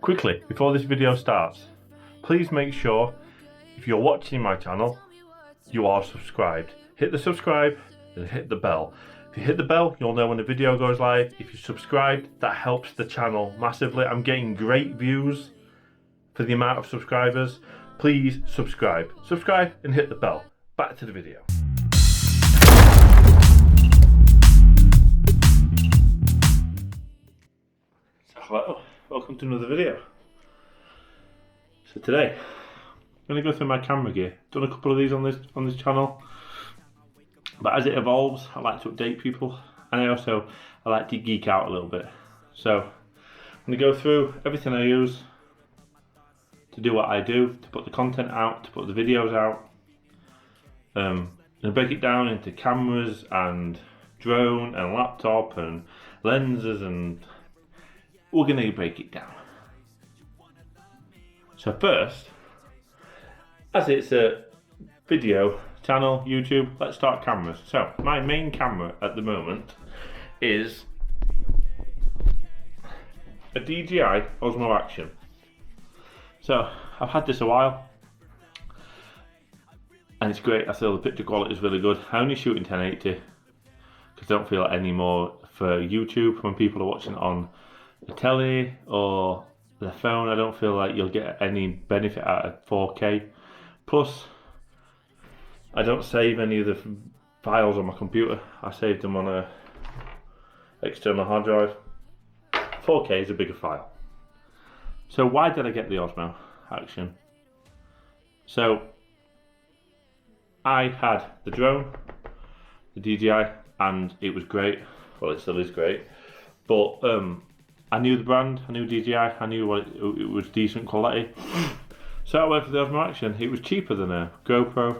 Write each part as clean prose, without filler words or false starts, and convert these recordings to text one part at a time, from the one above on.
Quickly, before this video starts, please make sure if you're watching my channel, you are subscribed. Hit the subscribe and hit the bell. If you hit the bell, you'll know when the video goes live. If you're subscribed, that helps the channel massively. I'm getting great views for the amount of subscribers. Please subscribe. Subscribe and hit the bell. Back to the video. So hello, welcome to another video. So today, I'm going to go through my camera gear. Done a couple of these on this channel, but as it evolves, I like to update people, and I like to geek out a little bit. So I'm going to go through everything I use to do what I do, to put the content out, to put the videos out. And break it down into cameras and drone and laptop and lenses, and we're going to break it down. So first, as it's a video channel, YouTube, let's start cameras. So my main camera at the moment is a DJI Osmo Action. So I've had this a while and it's great. I feel the picture quality is really good. I only shoot in 1080 because I don't feel any more for YouTube. When people are watching it on the telly or their phone, I don't feel like you'll get any benefit out of 4K. Plus, I don't save any of the files on my computer. I save them on a external hard drive. 4K is a bigger file. So why did I get the Osmo Action? So I had the drone, the DJI, and it was great. Well, it still is great, but I knew the brand, I knew DJI, I knew it was decent quality. So I went for the Osmo Action. It was cheaper than a GoPro.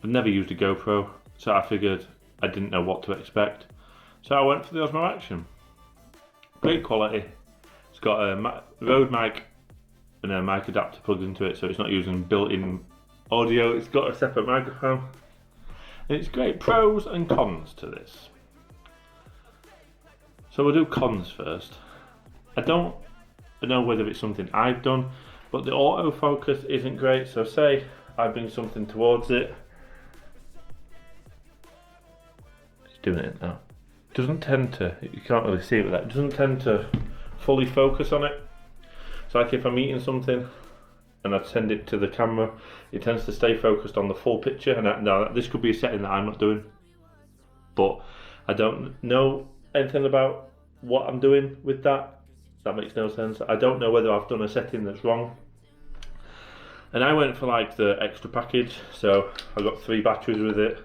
I've never used a GoPro, so I figured I didn't know what to expect. So I went for the Osmo Action. Great quality. It's got a Rode mic and a mic adapter plugged into it, so it's not using built-in audio. It's got a separate microphone. And it's great. Pros and cons to this. So we'll do cons first. I don't know whether it's something I've done, but the autofocus isn't great. So say I bring something towards it. It's doing it now. It doesn't tend to, you can't really see it with that, it doesn't tend to fully focus on it. So like if I'm eating something and I send it to the camera, it tends to stay focused on the full picture. And now this could be a setting that I'm not doing, but I don't know anything about what I'm doing with that. That makes no sense. I don't know whether I've done a setting that's wrong. And I went for like the extra package, so I got 3 batteries with it.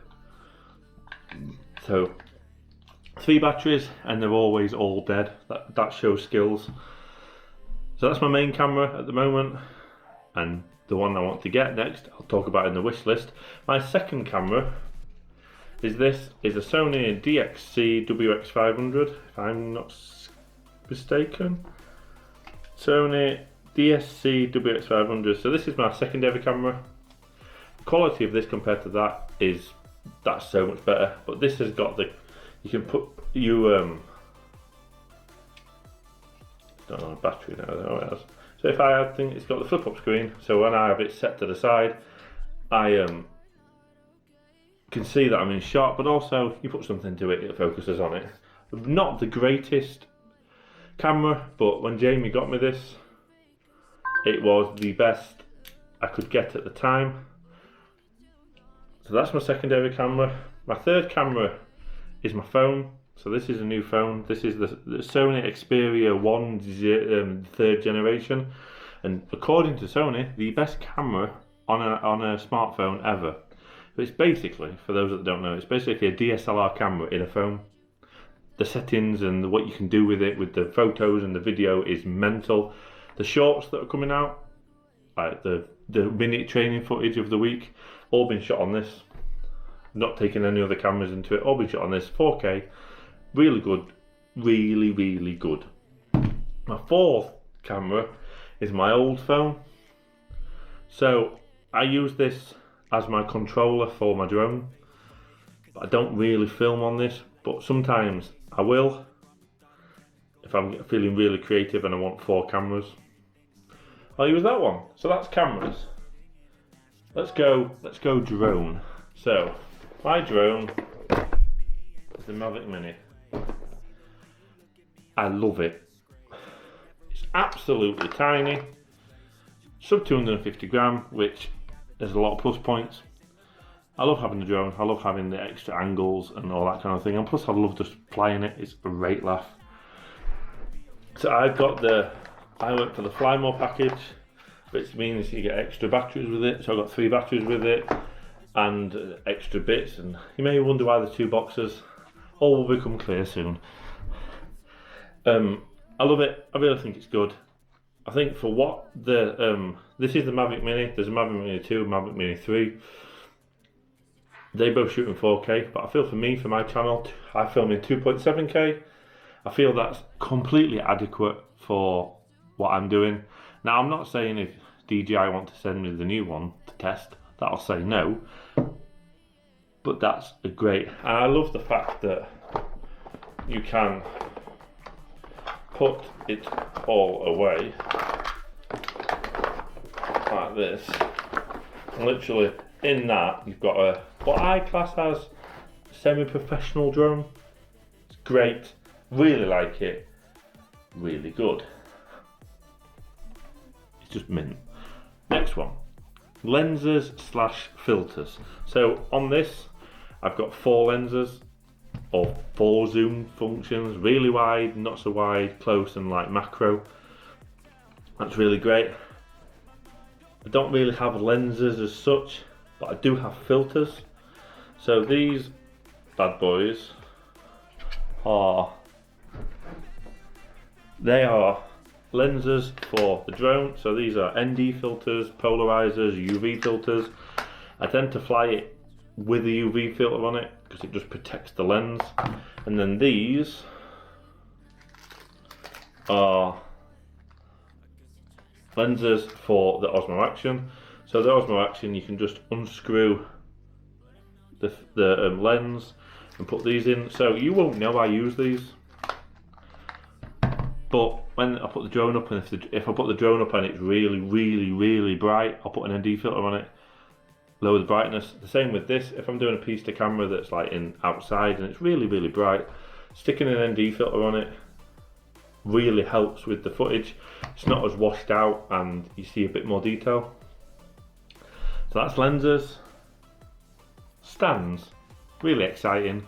So 3 batteries, and they're always all dead. That shows skills. So that's my main camera at the moment, and the one I want to get next, I'll talk about in the wish list. My second camera is this, is a Sony DXC WX500, if I'm not mistaken. Sony DSC WX500. So this is my secondary camera. The quality of this compared to that that's so much better. But this has got the, you can put don't know, battery now. Oh, it has. So if I add things, it's got the flip up screen. So when I have it set to the side, I can see that I'm in shot, but also you put something to it, it focuses on it. Not the greatest camera, but when Jamie got me this, it was the best I could get at the time. So that's my secondary camera. My third camera is my phone. So this is a new phone. This is the Sony Xperia 1 third generation, and according to Sony, the best camera on a smartphone ever. But it's basically, for those that don't know, it's basically a DSLR camera in a phone. The settings and what you can do with it, with the photos and the video, is mental. The shorts that are coming out, like the minute training footage of the week, all been shot on this. Not taking any other cameras into it, all been shot on this. 4K, really good, really good. My fourth camera is my old phone. So I use this as my controller for my drone, but I don't really film on this, but sometimes I will. if I'm feeling really creative and I want 4 cameras, I'll use that one. So that's cameras. Let's go drone. So my drone is the Mavic Mini. I love it. It's absolutely tiny, sub 250 gram, which there's a lot of plus points. I love having the drone, I love having the extra angles and all that kind of thing, and plus I love just flying it, it's a great laugh. So I went for the Fly More package, which means you get extra batteries with it. So I got 3 batteries with it and extra bits, and you may wonder why there's 2 boxes. All will become clear soon. I love it, I really think it's good. I think for what this is the Mavic Mini, there's a Mavic Mini 2, Mavic Mini 3. They both shoot in 4K, but I feel for me, for my channel, I film in 2.7K. I feel that's completely adequate for what I'm doing. Now, I'm not saying if DJI want to send me the new one to test, that I'll say no. But that's a great, and I love the fact that you can put it all away like this. And literally in that, you've got a what I class as semi-professional drone. It's great, really like it, really good. It's just mint. Next one, lenses / filters. So on this, I've got 4 lenses of 4 zoom functions, really wide, not so wide, close, and like macro. That's really great. I don't really have lenses as such, but I do have filters. So these bad boys are lenses for the drone. So these are ND filters, polarizers, UV filters. I tend to fly it with a UV filter on it because it just protects the lens. And then these are lenses for the Osmo Action. So the Osmo Action, you can just unscrew the lens and put these in. So you won't know I use these, but when I put the drone up, and if I put the drone up and it's really bright, I'll put an ND filter on it, lower the brightness. The same with this. If I'm doing a piece to camera that's like in outside and it's really bright, sticking an ND filter on it really helps with the footage. It's not as washed out and you see a bit more detail. So that's lenses. Stands, really exciting.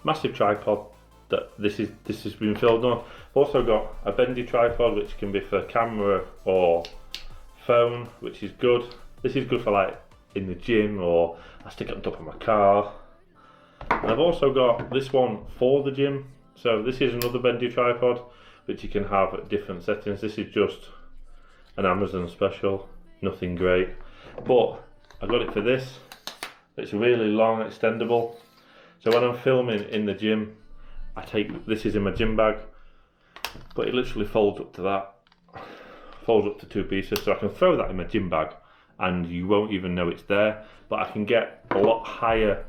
Massive tripod that this has been filmed on. I've also got a bendy tripod which can be for camera or phone, which is good. This is good for like in the gym, or I stick it on top of my car. And I've also got this one for the gym. So this is another bendy tripod which you can have at different settings. This is just an Amazon special, nothing great, but I got it for this. It's really long, extendable. So when I'm filming in the gym, this is in my gym bag, but it literally folds up to that, folds up to 2 pieces, so I can throw that in my gym bag and you won't even know it's there, but I can get a lot higher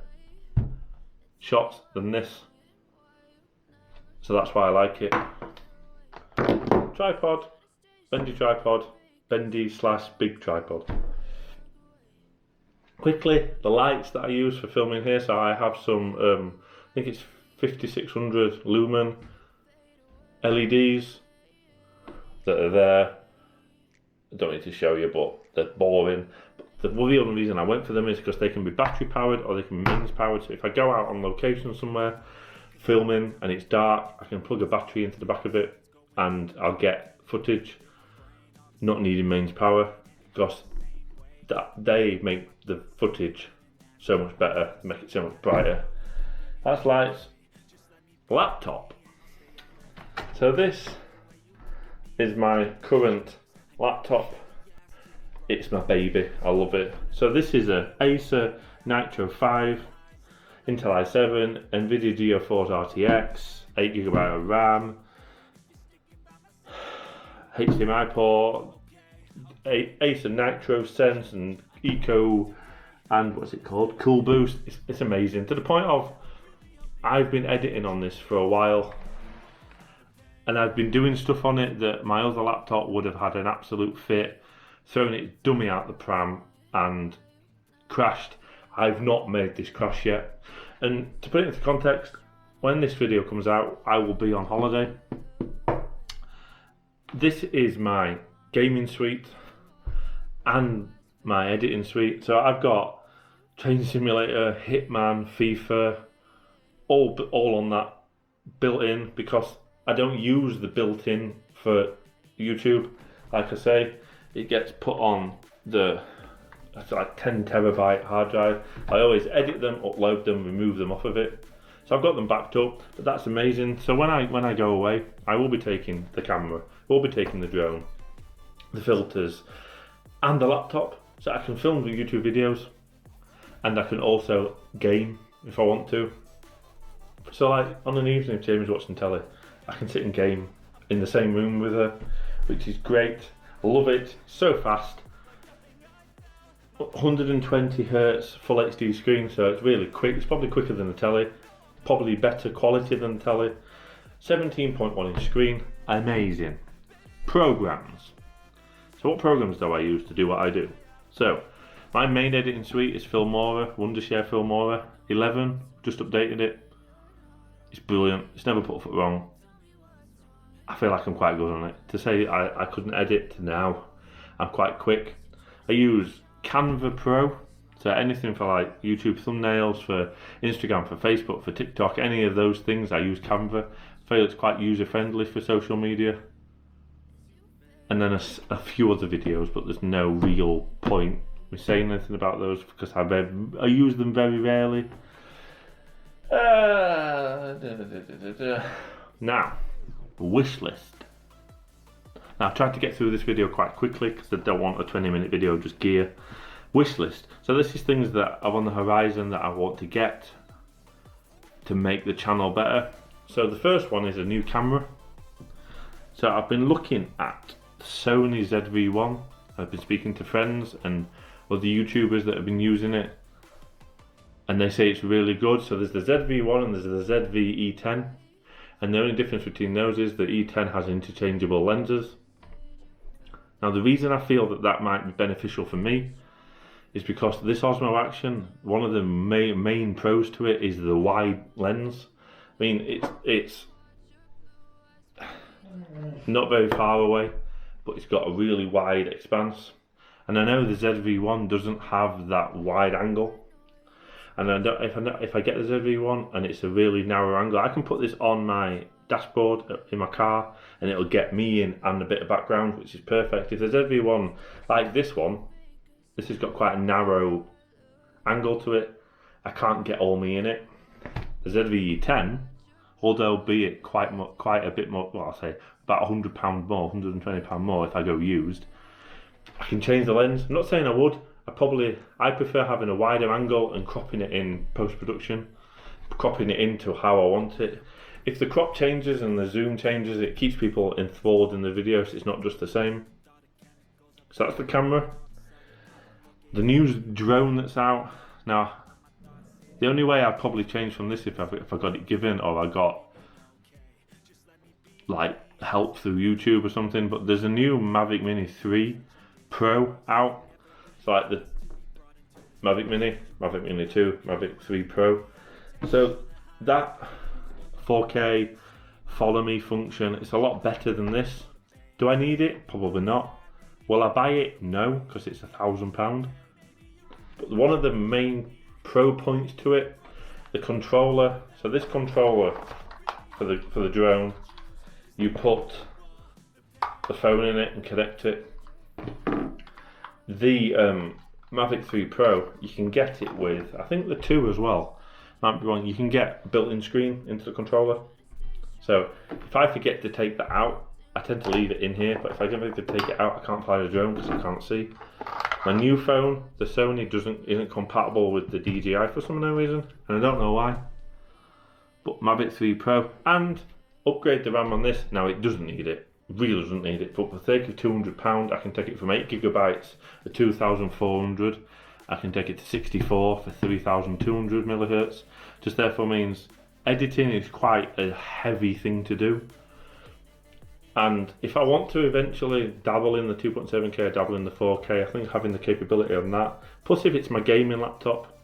shots than this, so that's why I like it. Tripod, bendy / big tripod. Quickly, the lights that I use for filming here. So I have some, I think it's 5600 lumen LEDs that are there. I don't need to show you, but they're boring. The real reason I went for them is because they can be battery powered or they can be mains powered. So if I go out on location somewhere filming and it's dark, I can plug a battery into the back of it and I'll get footage not needing mains power, because they make the footage so much better, make it so much brighter. That's lights. Laptop. So this is my current laptop. It's my baby, I love it. So this is a Acer Nitro 5, Intel i7, NVIDIA GeForce RTX, 8GB of RAM, HDMI port, Acer Nitro Sense and Eco, and what's it called? Cool Boost. It's amazing, to the point of I've been editing on this for a while and I've been doing stuff on it that my other laptop would have had an absolute fit, thrown it dummy out the pram and crashed. I've not made this crash yet. And to put it into context, when this video comes out, I will be on holiday. This is my gaming suite and my editing suite. So I've got Train Simulator, Hitman, FIFA, all on that built-in, because I don't use the built-in for YouTube. Like I say, it gets put on the like 10 terabyte hard drive. I always edit them, upload them, remove them off of it. So I've got them backed up, but that's amazing. So when I go away, I will be taking the camera, we'll be taking the drone, the filters, and the laptop, so I can film the YouTube videos, and I can also game if I want to. So like on an evening if Jamie's watching telly, I can sit and game in the same room with her, which is great. I love it, so fast. 120 Hz full HD screen, so it's really quick. It's probably quicker than the telly, probably better quality than the telly. 17.1 inch screen, amazing. Programs. So what programs do I use to do what I do? So my main editing suite is Filmora, Wondershare Filmora 11, just updated it. It's brilliant, it's never put a foot wrong. I feel like I'm quite good on it. To say I couldn't edit to now, I'm quite quick. I use Canva Pro, so anything for like YouTube thumbnails, for Instagram, for Facebook, for TikTok, any of those things, I use Canva. I feel it's quite user friendly for social media. And then a few other videos, but there's no real point me saying anything about those because I use them very rarely. Now, wish list. Now I've tried to get through this video quite quickly because I don't want a 20-minute video, just gear. Wish list. So this is things that are on the horizon that I want to get to make the channel better. So the first one is a new camera. So I've been looking at the Sony ZV-1. I've been speaking to friends and other YouTubers that have been using it, and they say it's really good. So there's the ZV-1 and there's the ZV-E10, and the only difference between those is the E10 has interchangeable lenses. Now the reason I feel that might be beneficial for me is because this Osmo Action, one of the main pros to it is the wide lens. I mean, it's not very far away, but it's got a really wide expanse. And I know the ZV-1 doesn't have that wide angle. And if I get the ZV-1 and it's a really narrow angle, I can put this on my dashboard in my car and it'll get me in and a bit of background, which is perfect. If the ZV-1, like this one, this has got quite a narrow angle to it, I can't get all me in it. The ZV-E10, although be it quite a bit more, well, I'll say about £100 more, £120 more if I go used, I can change the lens. I'm not saying I would. I prefer having a wider angle and cropping it in post-production, cropping it into how I want it. If the crop changes and the zoom changes, it keeps people enthralled in the video, so it's not just the same. So that's the camera. The new drone that's out. Now, the only way I'd probably change from this if I got it given or I got like help through YouTube or something, but there's a new Mavic Mini 3 Pro out. So like the Mavic Mini, Mavic Mini 2, Mavic 3 Pro. So that 4K follow me function, it's a lot better than this. Do I need it? Probably not. Will I buy it? No, because it's £1,000. But one of the main pro points to it, the controller. So this controller for the drone, you put the phone in it and connect it. The Mavic 3 Pro, you can get it with, I think the 2 as well, might be wrong, you can get a built-in screen into the controller. So if I forget to take that out, I tend to leave it in here, but if I get ready to take it out, I can't fly the drone because I can't see. My new phone, the Sony, isn't compatible with the DJI for some unknown reason, and I don't know why. But Mavic 3 Pro, and upgrade the RAM on this. Now it doesn't need it, really doesn't need it, but for the sake of £200, I can take it from 8GB at 2,400. I can take it to 64 for 3,200 millihertz. Just therefore means editing is quite a heavy thing to do. And if I want to eventually dabble in the 2.7K, dabble in the 4K, I think having the capability on that, plus if it's my gaming laptop,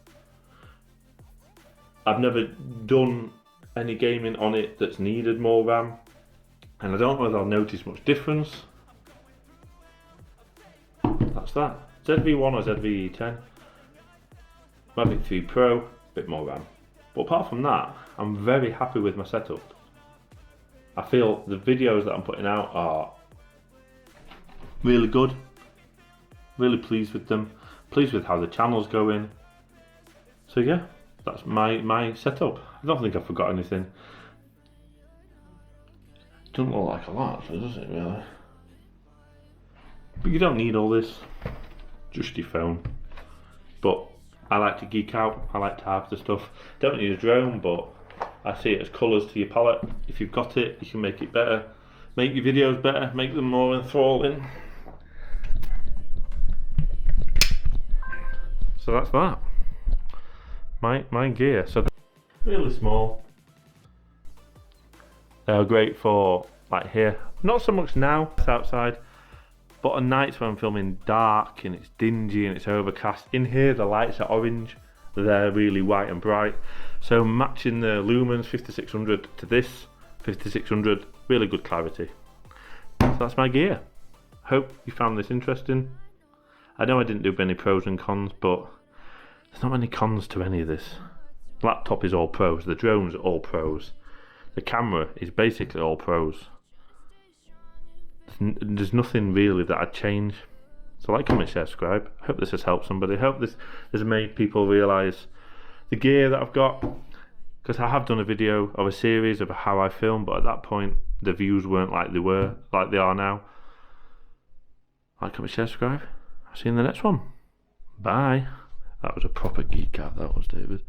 I've never done any gaming on it that's needed more RAM, and I don't know if I'll notice much difference. That's that. ZV-1 or ZV-10. Mavic 3 Pro, bit more RAM. But apart from that, I'm very happy with my setup. I feel the videos that I'm putting out are really good. Really pleased with them. Pleased with how the channel's going. So yeah, that's my setup. I don't think I forgot anything. Doesn't look like a lot, does it really? But you don't need all this. Just your phone. But I like to geek out. I like to have the stuff. Don't need a drone, but I see it as colours to your palette. If you've got it, you can make it better. Make your videos better. Make them more enthralling. So that's that. My gear. So really small. They're great for like here. Not so much now. It's outside. But on nights when I'm filming dark and it's dingy and it's overcast, in here the lights are orange, they're really white and bright. So matching the lumens 5600 to this 5600, really good clarity. So that's my gear. Hope you found this interesting. I know I didn't do many pros and cons, but there's not many cons to any of this. The laptop is all pros, the drone's all pros. The camera is basically all pros. There's nothing really that I'd change. So like, comment, share, subscribe. Hope this has helped somebody. Hope this has made people realise the gear that I've got. Because I have done a video of a series of how I film, but at that point the views weren't like they are now. Like, comment, share, subscribe. I'll see you in the next one. Bye. That was a proper geek out, that was, David.